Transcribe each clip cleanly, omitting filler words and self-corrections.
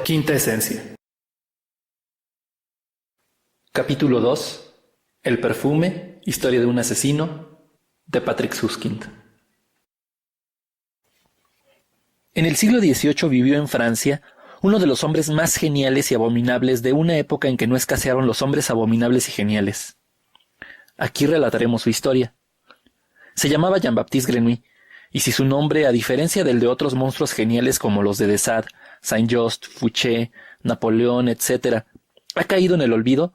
Quinta esencia. Capítulo 2. El perfume, historia de un asesino, de Patrick Suskind. En el siglo XVIII vivió en Francia uno de los hombres más geniales y abominables de una época en que no escasearon los hombres abominables y geniales. Aquí relataremos su historia. Se llamaba Jean-Baptiste Grenouille, y si su nombre, a diferencia del de otros monstruos geniales como los de de Sade, Saint-Just, Fouché, Napoleón, etc., ha caído en el olvido,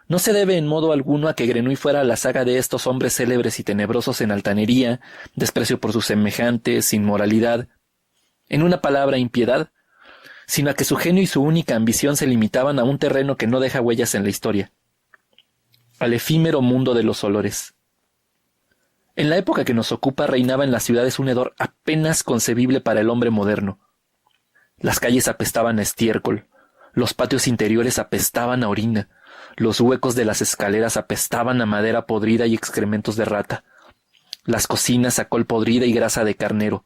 no se debe en modo alguno a que Grenouille fuera la saga de estos hombres célebres y tenebrosos en altanería, desprecio por sus semejantes, inmoralidad, en una palabra, impiedad, sino a que su genio y su única ambición se limitaban a un terreno que no deja huellas en la historia, al efímero mundo de los olores. En la época que nos ocupa reinaba en las ciudades un hedor apenas concebible para el hombre moderno. Las calles apestaban a estiércol, los patios interiores apestaban a orina, los huecos de las escaleras apestaban a madera podrida y excrementos de rata, las cocinas a col podrida y grasa de carnero,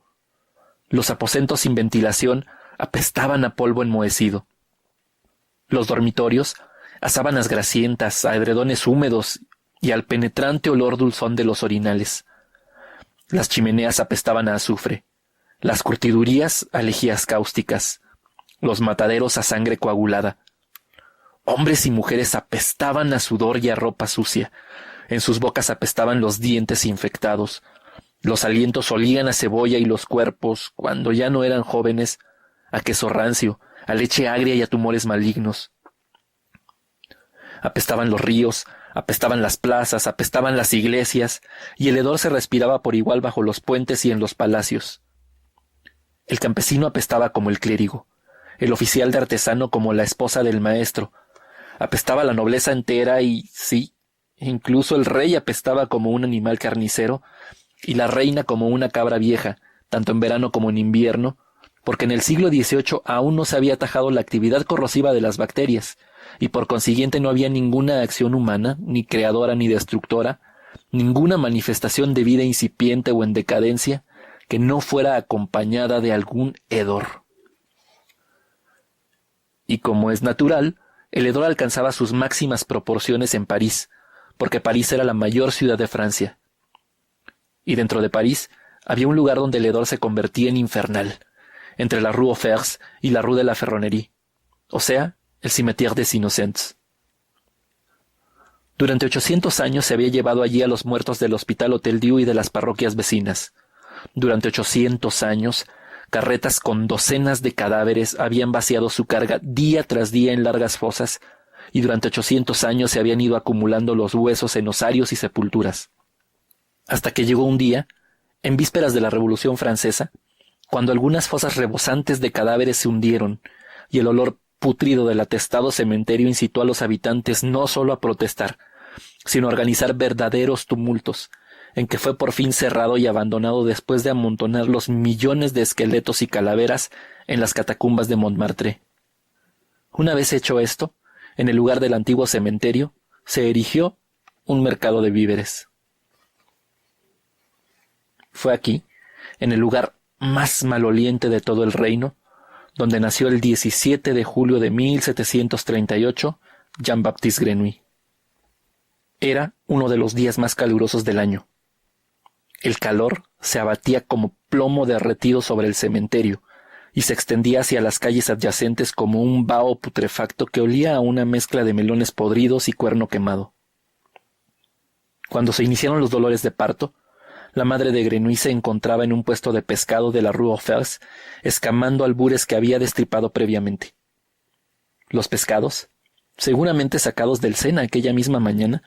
los aposentos sin ventilación apestaban a polvo enmohecido, los dormitorios a sábanas grasientas, a edredones húmedos y al penetrante olor dulzón de los orinales. Las chimeneas apestaban a azufre, las curtidurías a lejías cáusticas, los mataderos a sangre coagulada. Hombres y mujeres apestaban a sudor y a ropa sucia, en sus bocas apestaban los dientes infectados, los alientos olían a cebolla y los cuerpos, cuando ya no eran jóvenes, a queso rancio, a leche agria y a tumores malignos. Apestaban los ríos, apestaban las plazas, apestaban las iglesias, y el hedor se respiraba por igual bajo los puentes y en los palacios. El campesino apestaba como el clérigo, el oficial de artesano como la esposa del maestro, apestaba la nobleza entera y, sí, incluso el rey apestaba como un animal carnicero, y la reina como una cabra vieja, tanto en verano como en invierno, porque en el siglo XVIII aún no se había atajado la actividad corrosiva de las bacterias, y por consiguiente no había ninguna acción humana, ni creadora ni destructora, ninguna manifestación de vida incipiente o en decadencia, que no fuera acompañada de algún hedor. Y como es natural, el hedor alcanzaba sus máximas proporciones en París, porque París era la mayor ciudad de Francia. Y dentro de París había un lugar donde el hedor se convertía en infernal, entre la Rue aux Fers y la Rue de la Ferronnerie, o sea, el Cimetière des Innocents. Durante 800 años se había llevado allí a los muertos del Hospital Hotel Dieu y de las parroquias vecinas. Durante 800 años, carretas con docenas de cadáveres habían vaciado su carga día tras día en largas fosas, y durante 800 años se habían ido acumulando los huesos en osarios y sepulturas. Hasta que llegó un día, en vísperas de la Revolución Francesa, cuando algunas fosas rebosantes de cadáveres se hundieron, y el olor pútrido del atestado cementerio incitó a los habitantes no solo a protestar, sino a organizar verdaderos tumultos, en que fue por fin cerrado y abandonado después de amontonar los millones de esqueletos y calaveras en las catacumbas de Montmartre. Una vez hecho esto, en el lugar del antiguo cementerio, se erigió un mercado de víveres. Fue aquí, en el lugar más maloliente de todo el reino, donde nació el 17 de julio de 1738 Jean-Baptiste Grenouille. Era uno de los días más calurosos del año. El calor se abatía como plomo derretido sobre el cementerio y se extendía hacia las calles adyacentes como un vaho putrefacto que olía a una mezcla de melones podridos y cuerno quemado. Cuando se iniciaron los dolores de parto, la madre de Grenouille se encontraba en un puesto de pescado de la Rue aux Fers, escamando albures que había destripado previamente. Los pescados, seguramente sacados del Sena aquella misma mañana,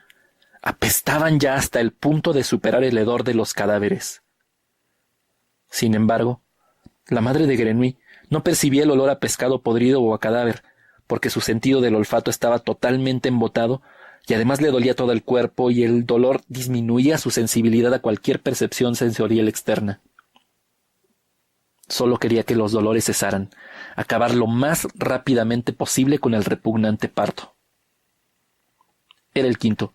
apestaban ya hasta el punto de superar el hedor de los cadáveres. Sin embargo, la madre de Grenouille no percibía el olor a pescado podrido o a cadáver, porque su sentido del olfato estaba totalmente embotado y además le dolía todo el cuerpo y el dolor disminuía su sensibilidad a cualquier percepción sensorial externa. Solo quería que los dolores cesaran, acabar lo más rápidamente posible con el repugnante parto. Era el quinto.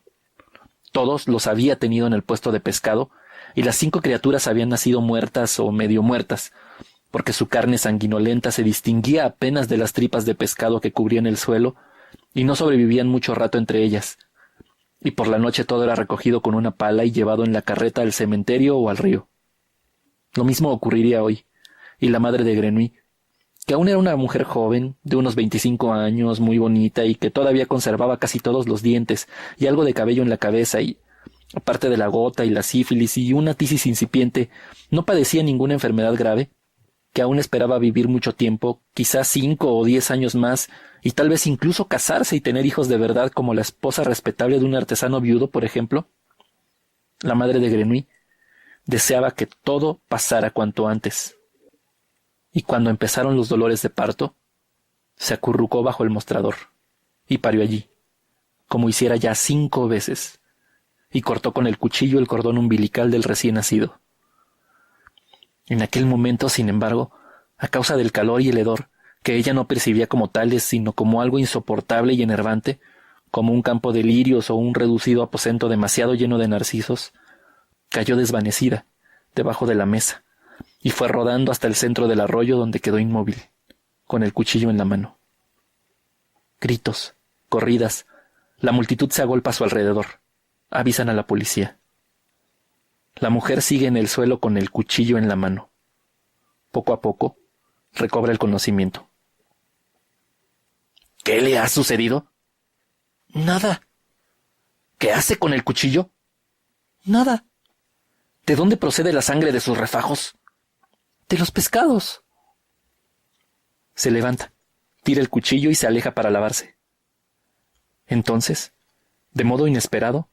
Todos los había tenido en el puesto de pescado, y las 5 criaturas habían nacido muertas o medio muertas, porque su carne sanguinolenta se distinguía apenas de las tripas de pescado que cubrían el suelo y no sobrevivían mucho rato entre ellas, y por la noche todo era recogido con una pala y llevado en la carreta al cementerio o al río. Lo mismo ocurriría hoy, y la madre de Grenouille, que aún era una mujer joven, de unos 25 años, muy bonita y que todavía conservaba casi todos los dientes y algo de cabello en la cabeza y, aparte de la gota y la sífilis y una tisis incipiente, no padecía ninguna enfermedad grave, que aún esperaba vivir mucho tiempo, quizás 5 o 10 años más, y tal vez incluso casarse y tener hijos de verdad como la esposa respetable de un artesano viudo, por ejemplo. La madre de Grenouille deseaba que todo pasara cuanto antes. Y cuando empezaron los dolores de parto, se acurrucó bajo el mostrador y parió allí, como hiciera ya 5 veces, y cortó con el cuchillo el cordón umbilical del recién nacido. En aquel momento, sin embargo, a causa del calor y el hedor, que ella no percibía como tales, sino como algo insoportable y enervante, como un campo de lirios o un reducido aposento demasiado lleno de narcisos, cayó desvanecida debajo de la mesa y fue rodando hasta el centro del arroyo, donde quedó inmóvil, con el cuchillo en la mano. Gritos, corridas, la multitud se agolpa a su alrededor, avisan a la policía. La mujer sigue en el suelo con el cuchillo en la mano. Poco a poco, recobra el conocimiento. ¿Qué le ha sucedido? Nada. ¿Qué hace con el cuchillo? Nada. ¿De dónde procede la sangre de sus refajos? De los pescados. Se levanta, tira el cuchillo y se aleja para lavarse. Entonces, de modo inesperado,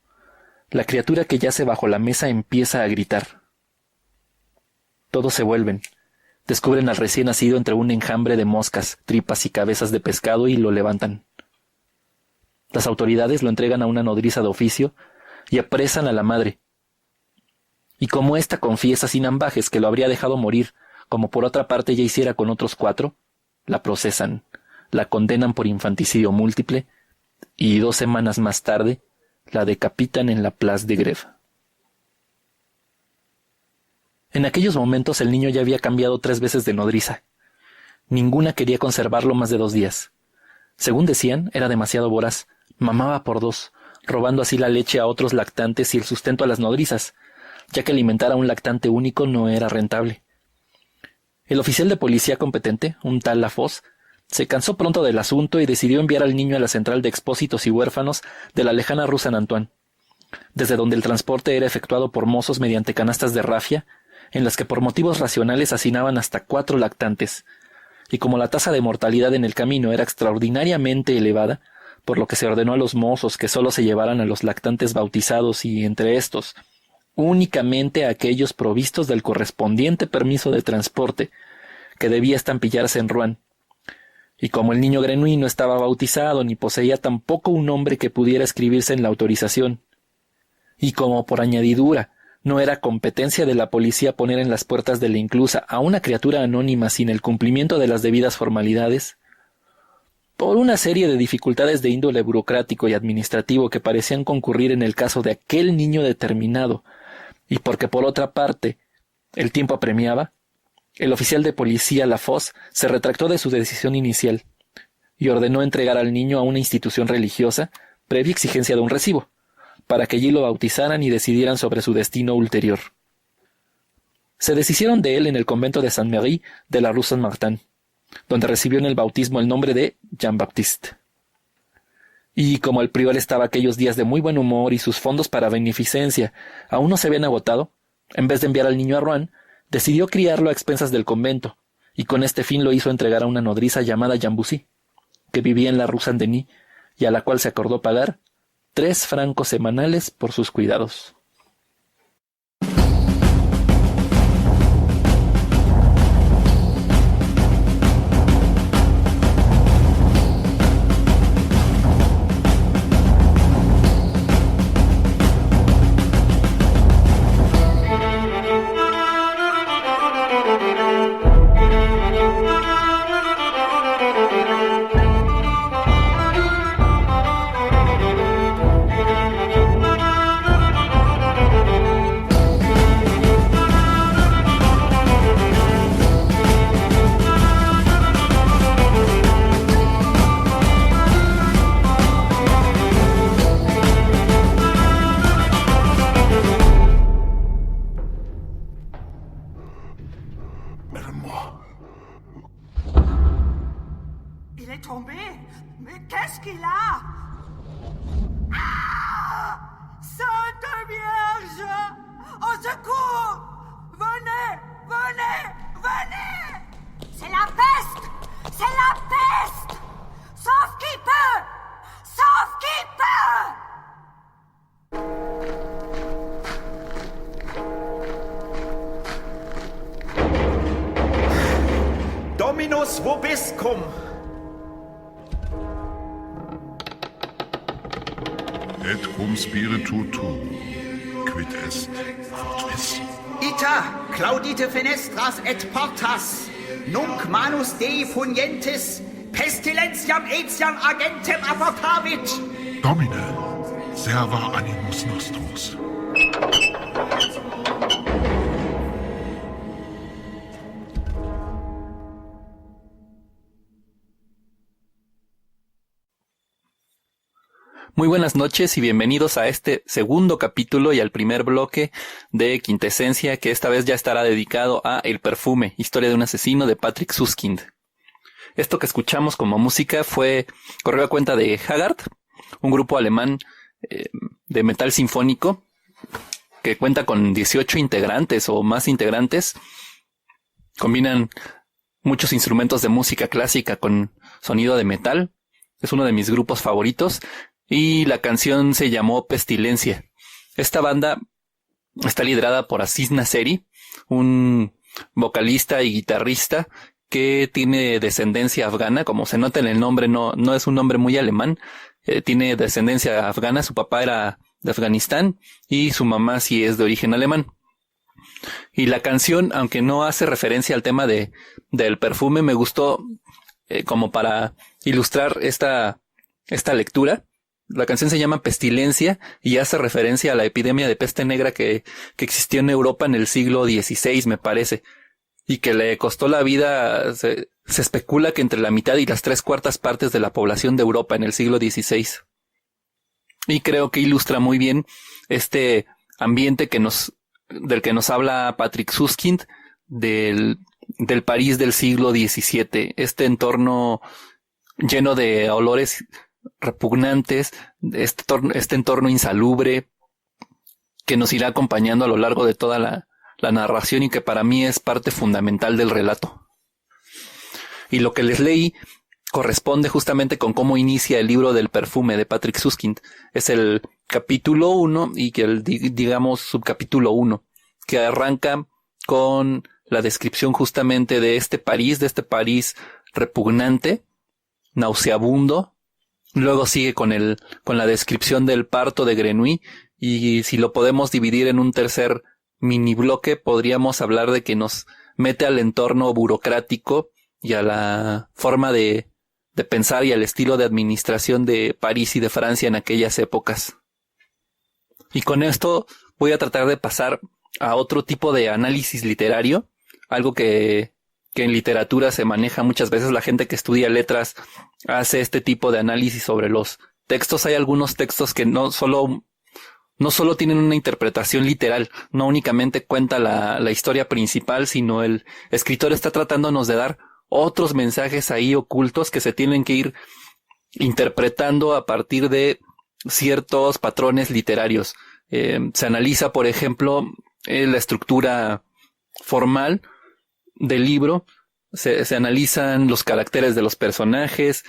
la criatura que yace bajo la mesa empieza a gritar. Todos se vuelven, descubren al recién nacido entre un enjambre de moscas, tripas y cabezas de pescado y lo levantan. Las autoridades lo entregan a una nodriza de oficio y apresan a la madre. Y como ésta confiesa sin ambajes que lo habría dejado morir, como por otra parte ya hiciera con otros 4, la procesan, la condenan por infanticidio múltiple y 2 semanas más tarde la decapitan en la Place de Grève. En aquellos momentos el niño ya había cambiado 3 veces de nodriza. Ninguna quería conservarlo más de 2 días. Según decían, era demasiado voraz, mamaba por 2, robando así la leche a otros lactantes y el sustento a las nodrizas, ya que alimentar a un lactante único no era rentable. El oficial de policía competente, un tal Lafosse, se cansó pronto del asunto y decidió enviar al niño a la central de expósitos y huérfanos de la lejana Rue Saint-Antoine, desde donde el transporte era efectuado por mozos mediante canastas de rafia, en las que por motivos racionales hacinaban hasta 4 lactantes, y como la tasa de mortalidad en el camino era extraordinariamente elevada, por lo que se ordenó a los mozos que sólo se llevaran a los lactantes bautizados y, entre estos, únicamente a aquellos provistos del correspondiente permiso de transporte, que debía estampillarse en Rouen. Y como el niño Grenouille no estaba bautizado ni poseía tampoco un nombre que pudiera escribirse en la autorización, y como por añadidura no era competencia de la policía poner en las puertas de la inclusa a una criatura anónima sin el cumplimiento de las debidas formalidades, por una serie de dificultades de índole burocrático y administrativo que parecían concurrir en el caso de aquel niño determinado, y porque por otra parte el tiempo apremiaba, el oficial de policía Lafosse se retractó de su decisión inicial y ordenó entregar al niño a una institución religiosa previa exigencia de un recibo, para que allí lo bautizaran y decidieran sobre su destino ulterior. Se deshicieron de él en el convento de Saint-Méry de la Rue Saint-Martin, donde recibió en el bautismo el nombre de Jean-Baptiste. Y como el prior estaba aquellos días de muy buen humor y sus fondos para beneficencia aún no se habían agotado, en vez de enviar al niño a Rouen, decidió criarlo a expensas del convento, y con este fin lo hizo entregar a una nodriza llamada Jeanne Bussy, que vivía en la Rue Saint-Denis, y a la cual se acordó pagar 3 francos semanales por sus cuidados. est tombé. Mais qu'est-ce qu'il a? Ah! Sainte Vierge! Au secours! Venez! Venez! Venez! C'est la peste! C'est la peste! Sauf qui peut! Sauf qui peut! Dominus vobiscum. Et cum spiritu tu, quid est, fortvis. Ita claudite fenestras et portas, nunc manus Dei funientis, pestilentiam etiam agentem apportavit. Domine, serva animus nostrus. Muy buenas noches y bienvenidos a este segundo capítulo y al primer bloque de Quintesencia, que esta vez ya estará dedicado a El perfume, historia de un asesino de Patrick Süskind. Esto que escuchamos como música corrió a cuenta de Haggard, un grupo alemán de metal sinfónico que cuenta con 18 integrantes o más integrantes. Combinan muchos instrumentos de música clásica con sonido de metal. Es uno de mis grupos favoritos. Y la canción se llamó Pestilencia. Esta banda está liderada por Aziz Nasseri, un vocalista y guitarrista que tiene descendencia afgana. Como se nota en el nombre, no es un nombre muy alemán. Tiene descendencia afgana. Su papá era de Afganistán y su mamá sí es de origen alemán. Y la canción, aunque no hace referencia al tema del perfume, me gustó como para ilustrar esta lectura. La canción se llama Pestilencia y hace referencia a la epidemia de peste negra que existió en Europa en el siglo XVI, me parece, y que le costó la vida. Se especula que entre la mitad y las 3/4 partes de la población de Europa en el siglo XVI. Y creo que ilustra muy bien este ambiente del que nos habla Patrick Süskind, del París del siglo XVII, este entorno lleno de olores repugnantes, este entorno insalubre que nos irá acompañando a lo largo de toda la narración y que para mí es parte fundamental del relato. Y lo que les leí corresponde justamente con cómo inicia el libro del perfume de Patrick Süskind. Es el capítulo 1 y digamos subcapítulo 1, que arranca con la descripción justamente de este París repugnante, nauseabundo. Luego sigue con la descripción del parto de Grenouille, y si lo podemos dividir en un tercer mini bloque, podríamos hablar de que nos mete al entorno burocrático y a la forma de pensar y al estilo de administración de París y de Francia en aquellas épocas. Y con esto voy a tratar de pasar a otro tipo de análisis literario, algo que en literatura se maneja muchas veces. La gente que estudia letras hace este tipo de análisis sobre los textos. Hay algunos textos que no solo tienen una interpretación literal, no únicamente cuenta la historia principal, sino el escritor está tratándonos de dar otros mensajes ahí ocultos que se tienen que ir interpretando a partir de ciertos patrones literarios. Se analiza, por ejemplo, la estructura formal del libro, se analizan los caracteres de los personajes,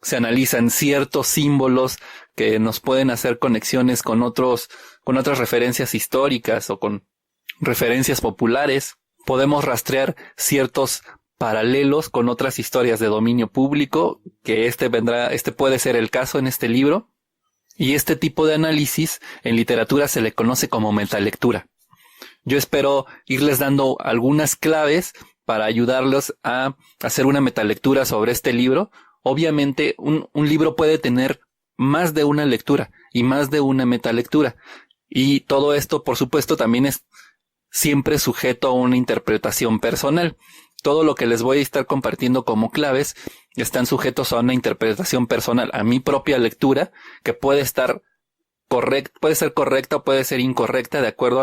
se analizan ciertos símbolos que nos pueden hacer conexiones con otras referencias históricas o con referencias populares. Podemos rastrear ciertos paralelos con otras historias de dominio público, que este puede ser el caso en este libro. Y este tipo de análisis en literatura se le conoce como metalectura. Yo espero irles dando algunas claves para ayudarlos a hacer una metalectura sobre este libro. Obviamente, un libro puede tener más de una lectura y más de una metalectura. Y todo esto, por supuesto, también es siempre sujeto a una interpretación personal. Todo lo que les voy a estar compartiendo como claves están sujetos a una interpretación personal, a mi propia lectura, que puede ser correcta o puede ser incorrecta de acuerdo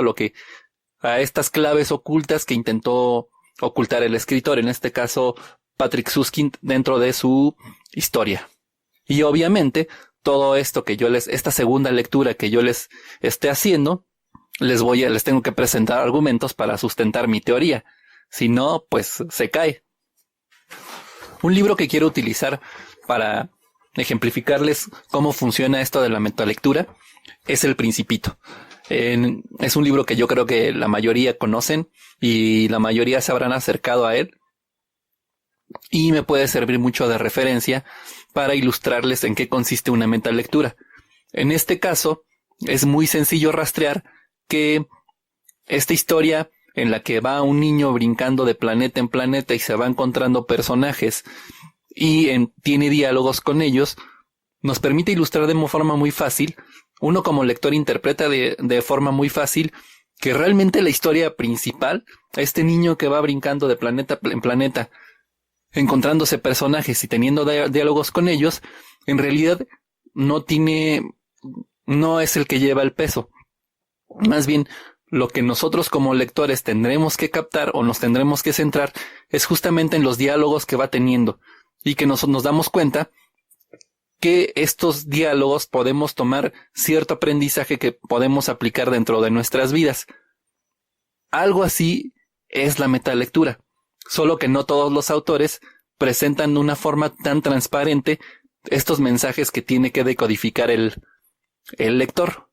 a estas claves ocultas que intentó ocultar el escritor, en este caso Patrick Süskind, dentro de su historia. Y obviamente, todo esto esta segunda lectura que yo les esté haciendo, les tengo que presentar argumentos para sustentar mi teoría. Si no, pues se cae. Un libro que quiero utilizar para ejemplificarles cómo funciona esto de la metalectura es El Principito. Es un libro que yo creo que la mayoría conocen y la mayoría se habrán acercado a él. Y me puede servir mucho de referencia para ilustrarles en qué consiste una metalectura. En este caso, es muy sencillo rastrear que esta historia en la que va un niño brincando de planeta en planeta y se va encontrando personajes y tiene diálogos con ellos, nos permite ilustrar de forma muy fácil. Uno como lector interpreta de forma muy fácil que realmente la historia principal, este niño que va brincando de planeta en planeta, encontrándose personajes y teniendo diálogos con ellos, en realidad no es el que lleva el peso. Más bien, lo que nosotros como lectores tendremos que captar o nos tendremos que centrar es justamente en los diálogos que va teniendo y que nos damos cuenta que estos diálogos podemos tomar cierto aprendizaje que podemos aplicar dentro de nuestras vidas. Algo así es la metalectura, solo que no todos los autores presentan de una forma tan transparente estos mensajes que tiene que decodificar el lector.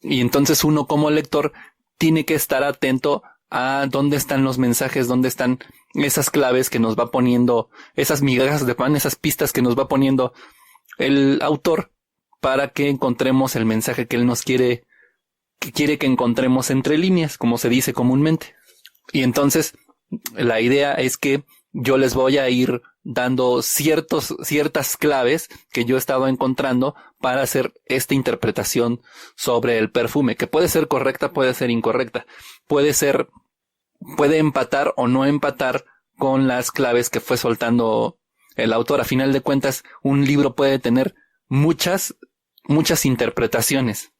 Y entonces uno como lector tiene que estar atento a dónde están los mensajes, dónde están esas claves que nos va poniendo, esas migajas de pan, esas pistas que nos va poniendo el autor para que encontremos el mensaje que él nos quiere que encontremos entre líneas, como se dice comúnmente. Y entonces la idea es que yo les voy a ir dando ciertas claves que yo he estado encontrando para hacer esta interpretación sobre el perfume, que puede ser correcta, puede ser incorrecta, puede empatar o no empatar con las claves que fue soltando el autor. A final de cuentas, un libro puede tener muchas interpretaciones.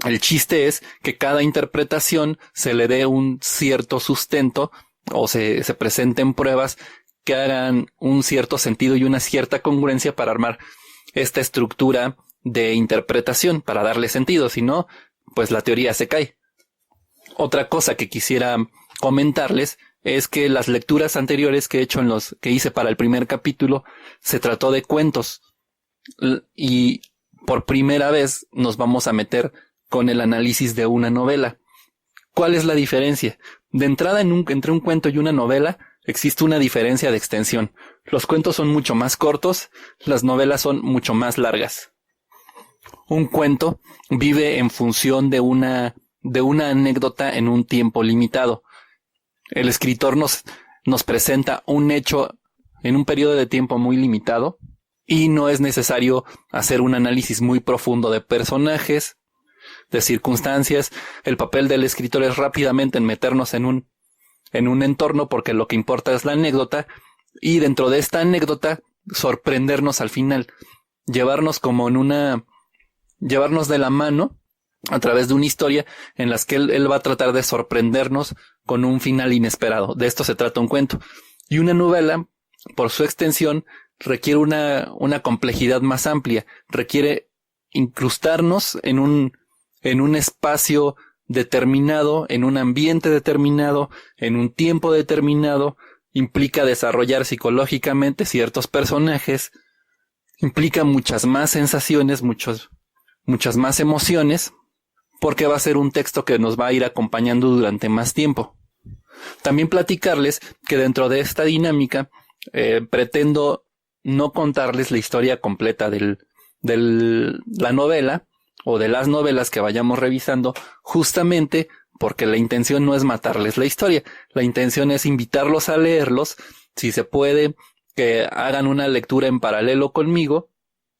El chiste es que cada interpretación se le dé un cierto sustento o se presenten pruebas que hagan un cierto sentido y una cierta congruencia para armar esta estructura de interpretación, para darle sentido. Si no, pues la teoría se cae. Otra cosa que quisiera comentarles es que las lecturas anteriores que he hecho que hice para el primer capítulo se trató de cuentos y por primera vez nos vamos a meter con el análisis de una novela. ¿Cuál es la diferencia? De entrada, entre un cuento y una novela existe una diferencia de extensión. Los cuentos son mucho más cortos, las novelas son mucho más largas. Un cuento vive en función de una anécdota en un tiempo limitado. El escritor nos presenta un hecho en un periodo de tiempo muy limitado y no es necesario hacer un análisis muy profundo de personajes, de circunstancias. El papel del escritor es rápidamente en meternos en un entorno porque lo que importa es la anécdota y dentro de esta anécdota sorprendernos al final, llevarnos de la mano a través de una historia en las que él va a tratar de sorprendernos con un final inesperado. De esto se trata un cuento. Y una novela, por su extensión, requiere una complejidad más amplia, requiere incrustarnos en un espacio determinado, en un ambiente determinado, en un tiempo determinado, implica desarrollar psicológicamente ciertos personajes, implica muchas más sensaciones, muchas más emociones, porque va a ser un texto que nos va a ir acompañando durante más tiempo. También platicarles que dentro de esta dinámica pretendo no contarles la historia completa de la novela o de las novelas que vayamos revisando, justamente porque la intención no es matarles la historia. La intención es invitarlos a leerlos, si se puede, que hagan una lectura en paralelo conmigo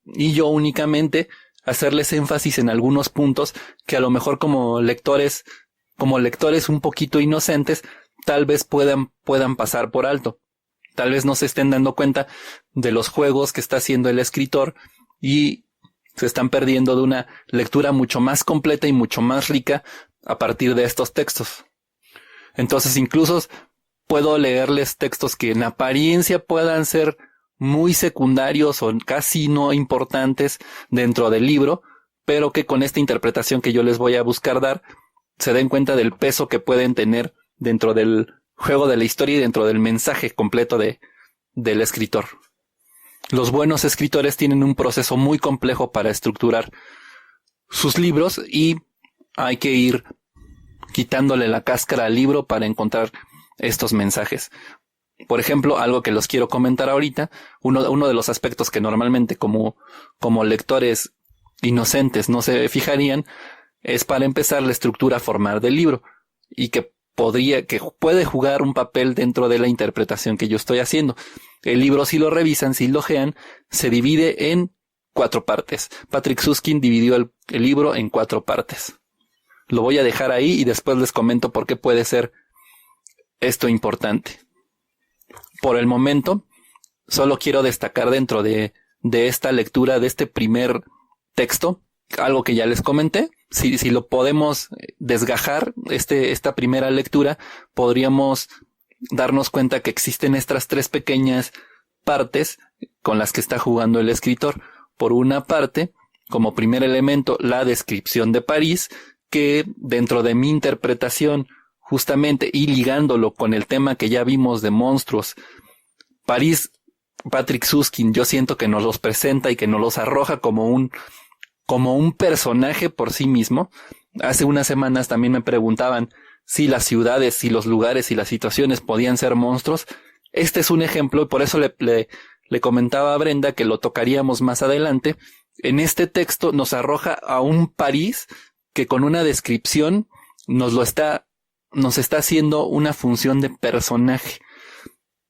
y yo únicamente hacerles énfasis en algunos puntos que a lo mejor como lectores un poquito inocentes, tal vez puedan pasar por alto. Tal vez no se estén dando cuenta de los juegos que está haciendo el escritor y se están perdiendo de una lectura mucho más completa y mucho más rica a partir de estos textos. Entonces incluso puedo leerles textos que en apariencia puedan ser muy secundarios o casi no importantes dentro del libro, pero que con esta interpretación que yo les voy a buscar dar, se den cuenta del peso que pueden tener dentro del juego de la historia y dentro del mensaje completo del escritor. Los buenos escritores tienen un proceso muy complejo para estructurar sus libros y hay que ir quitándole la cáscara al libro para encontrar estos mensajes. Por ejemplo, algo que los quiero comentar ahorita, uno de los aspectos que normalmente como lectores inocentes no se fijarían, es para empezar la estructura formal del libro y que puede jugar un papel dentro de la interpretación que yo estoy haciendo. El libro, si lo revisan, si lo ojean, se divide en 4 partes. Patrick Süskind dividió el libro en 4 partes. Lo voy a dejar ahí y después les comento por qué puede ser esto importante. Por el momento, solo quiero destacar dentro de esta lectura, de este primer texto, algo que ya les comenté. Si lo podemos desgajar, esta primera lectura, podríamos darnos cuenta que existen estas 3 pequeñas partes con las que está jugando el escritor. Por una parte, como primer elemento, la descripción de París, que dentro de mi interpretación, justamente, y ligándolo con el tema que ya vimos de monstruos, París, Patrick Süskind, yo siento que nos los presenta y que nos los arroja como un personaje por sí mismo. Hace unas semanas también me preguntaban si las ciudades, si los lugares y las situaciones podían ser monstruos. Este es un ejemplo y por eso le comentaba a Brenda que lo tocaríamos más adelante. En este texto nos arroja a un París que con una descripción nos está haciendo una función de personaje.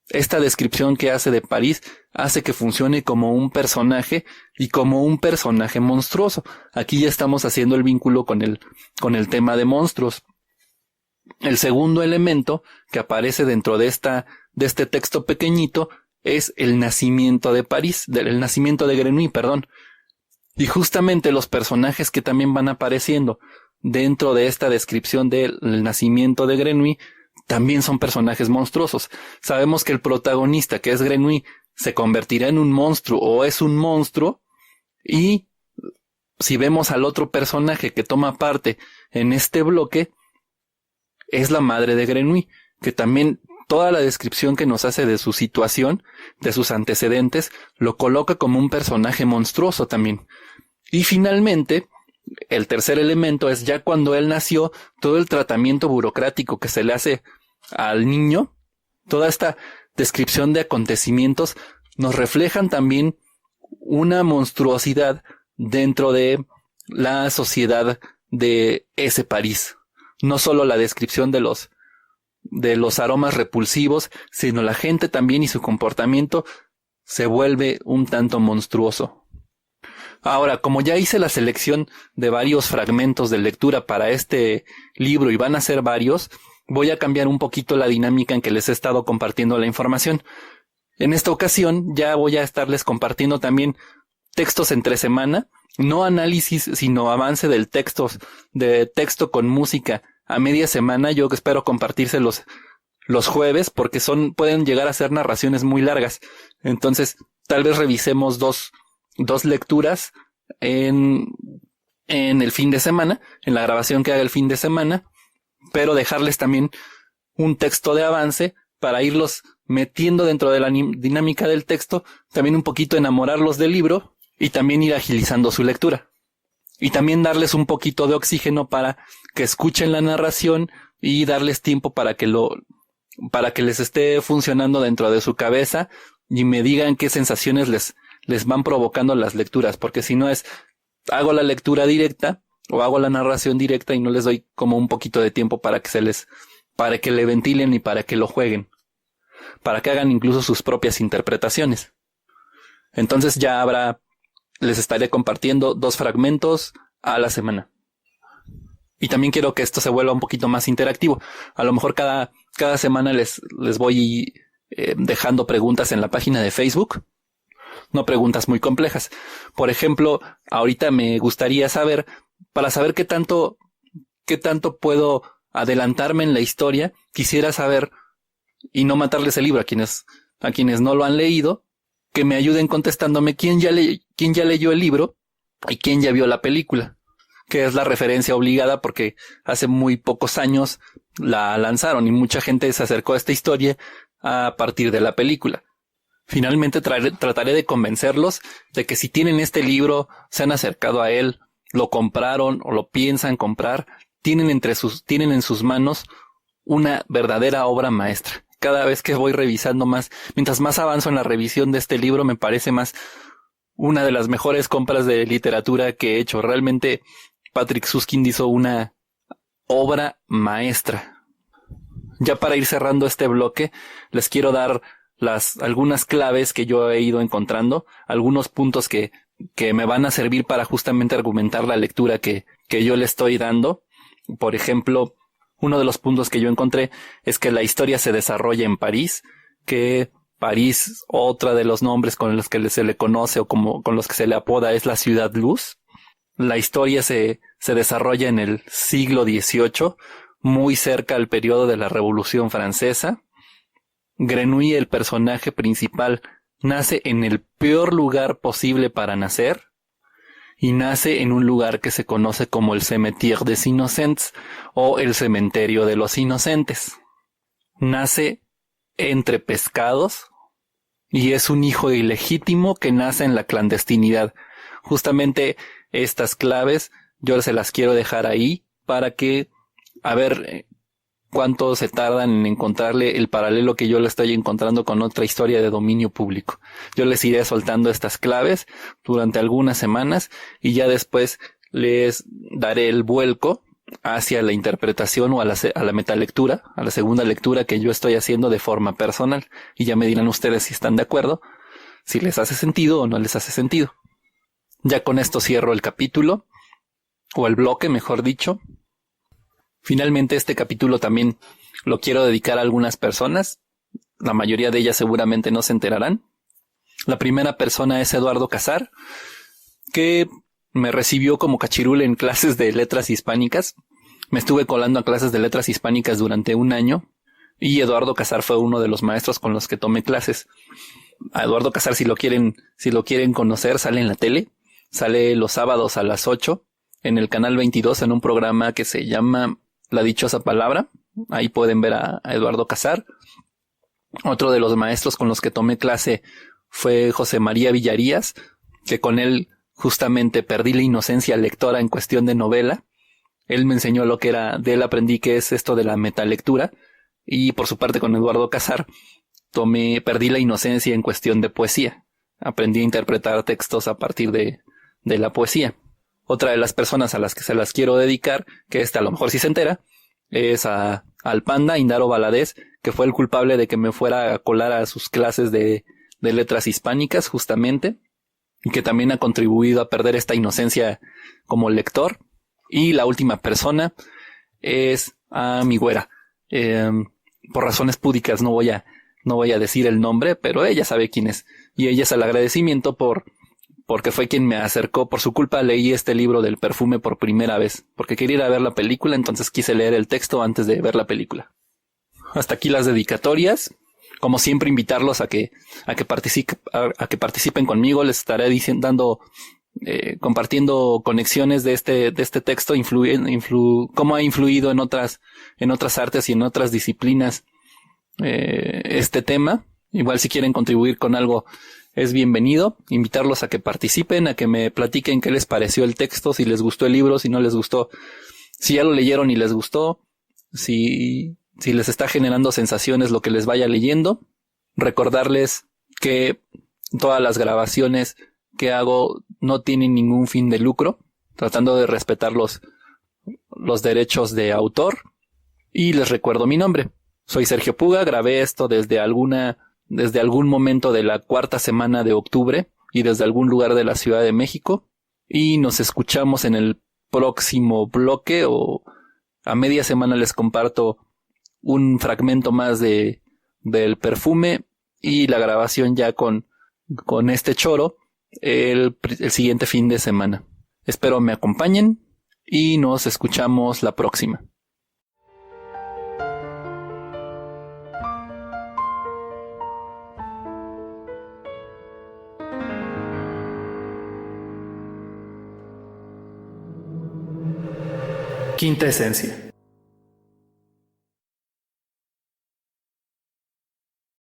Esta descripción que hace de París hace que funcione como un personaje y como un personaje monstruoso. Aquí ya estamos haciendo el vínculo con el tema de monstruos. El segundo elemento que aparece dentro de este texto pequeñito es el nacimiento de París, el nacimiento de Grenouille, perdón. Y justamente los personajes que también van apareciendo dentro de esta descripción del nacimiento de Grenouille también son personajes monstruosos. Sabemos que el protagonista, que es Grenouille, se convertirá en un monstruo o es un monstruo, y si vemos al otro personaje que toma parte en este bloque, es la madre de Grenouille, que también toda la descripción que nos hace de su situación, de sus antecedentes, lo coloca como un personaje monstruoso también. Y finalmente, el tercer elemento es ya cuando él nació, todo el tratamiento burocrático que se le hace al niño, toda esta descripción de acontecimientos nos reflejan también una monstruosidad dentro de la sociedad de ese París. No solo la descripción de los aromas repulsivos, sino la gente también y su comportamiento se vuelve un tanto monstruoso. Ahora, como ya hice la selección de varios fragmentos de lectura para este libro y van a ser varios, voy a cambiar un poquito la dinámica en que les he estado compartiendo la información. En esta ocasión ya voy a estarles compartiendo también textos entre semana, no análisis, sino avance del texto con música a media semana. Yo espero compartírselos los jueves porque pueden llegar a ser narraciones muy largas. Entonces, tal vez revisemos dos lecturas en el fin de semana, en la grabación que haga el fin de semana, pero dejarles también un texto de avance para irlos metiendo dentro de la dinámica del texto, también un poquito enamorarlos del libro y también ir agilizando su lectura. Y también darles un poquito de oxígeno para que escuchen la narración y darles tiempo para que les esté funcionando dentro de su cabeza y me digan qué sensaciones les van provocando las lecturas, porque si no hago la lectura directa o hago la narración directa y no les doy como un poquito de tiempo para que le ventilen y para que lo jueguen, para que hagan incluso sus propias interpretaciones. Entonces les estaré compartiendo 2 fragmentos a la semana. Y también quiero que esto se vuelva un poquito más interactivo. A lo mejor cada semana les voy dejando preguntas en la página de Facebook. No preguntas muy complejas. Por ejemplo, ahorita me gustaría saber, para saber qué tanto puedo adelantarme en la historia, quisiera saber, y no matarles el libro a quienes no lo han leído, que me ayuden contestándome quién ya leyó el libro y quién ya vio la película, que es la referencia obligada porque hace muy pocos años la lanzaron y mucha gente se acercó a esta historia a partir de la película. Finalmente trataré de convencerlos de que si tienen este libro, se han acercado a él, lo compraron o lo piensan comprar, tienen en sus manos una verdadera obra maestra. Cada vez que voy revisando más, mientras más avanzo en la revisión de este libro, me parece más una de las mejores compras de literatura que he hecho. Realmente Patrick Süskind hizo una obra maestra. Ya para ir cerrando este bloque, les quiero dar algunas claves que yo he ido encontrando, algunos puntos que me van a servir para justamente argumentar la lectura que yo le estoy dando. Por ejemplo, uno de los puntos que yo encontré es que la historia se desarrolla en París, que París, otra de los nombres con los que se le conoce o con los que se le apoda, es la Ciudad Luz. La historia se desarrolla en el siglo XVIII, muy cerca al periodo de la Revolución Francesa. Grenouille, el personaje principal, nace en el peor lugar posible para nacer y nace en un lugar que se conoce como el Cimetière des Innocents o el Cementerio de los Inocentes. Nace entre pescados y es un hijo ilegítimo que nace en la clandestinidad. Justamente estas claves yo se las quiero dejar ahí para que, a ver cuánto se tardan en encontrarle el paralelo que yo le estoy encontrando con otra historia de dominio público. Yo les iré soltando estas claves durante algunas semanas y ya después les daré el vuelco hacia la interpretación o a la metalectura, a la segunda lectura que yo estoy haciendo de forma personal, y ya me dirán ustedes si están de acuerdo, si les hace sentido o no les hace sentido. Ya con esto cierro el capítulo, o el bloque, mejor dicho. Finalmente, este capítulo también lo quiero dedicar a algunas personas. La mayoría de ellas seguramente no se enterarán. La primera persona es Eduardo Casar, que me recibió como cachirul en clases de letras hispánicas. Me estuve colando a clases de letras hispánicas durante un año y Eduardo Casar fue uno de los maestros con los que tomé clases. A Eduardo Casar, si lo quieren conocer, sale en la tele. Sale los sábados a las 8 en el canal 22 en un programa que se llama La Dichosa Palabra. Ahí pueden ver a Eduardo Casar. Otro de los maestros con los que tomé clase fue José María Villarías, que con él justamente perdí la inocencia lectora en cuestión de novela. Él me enseñó de él aprendí qué es esto de la metalectura, y por su parte con Eduardo Casar perdí la inocencia en cuestión de poesía. Aprendí a interpretar textos a partir de la poesía. Otra de las personas a las que se las quiero dedicar, que a lo mejor sí se entera, es al Panda Indaro Valadez, que fue el culpable de que me fuera a colar a sus clases de letras hispánicas justamente, y que también ha contribuido a perder esta inocencia como lector. Y la última persona es a mi güera. Por razones púdicas no voy a decir el nombre, pero ella sabe quién es. Y ella es el agradecimiento porque fue quien me acercó. Por su culpa leí este libro del perfume por primera vez, porque quería ir a ver la película, entonces quise leer el texto antes de ver la película. Hasta aquí las dedicatorias. Como siempre, invitarlos a que participen conmigo. Les estaré compartiendo conexiones de este texto, cómo ha influido en otras artes y en otras disciplinas este tema. Igual si quieren contribuir con algo es bienvenido. Invitarlos a que participen, a que me platiquen qué les pareció el texto, si les gustó el libro, si no les gustó, si ya lo leyeron y les gustó, si les está generando sensaciones lo que les vaya leyendo. Recordarles que todas las grabaciones que hago no tienen ningún fin de lucro, tratando de respetar los derechos de autor. Y les recuerdo mi nombre. Soy Sergio Puga, grabé esto desde algún momento de la cuarta semana de octubre y desde algún lugar de la Ciudad de México. Y nos escuchamos en el próximo bloque, o a media semana les comparto un fragmento más del perfume y la grabación ya con este choro el siguiente fin de semana. Espero me acompañen y nos escuchamos la próxima. Quinta esencia.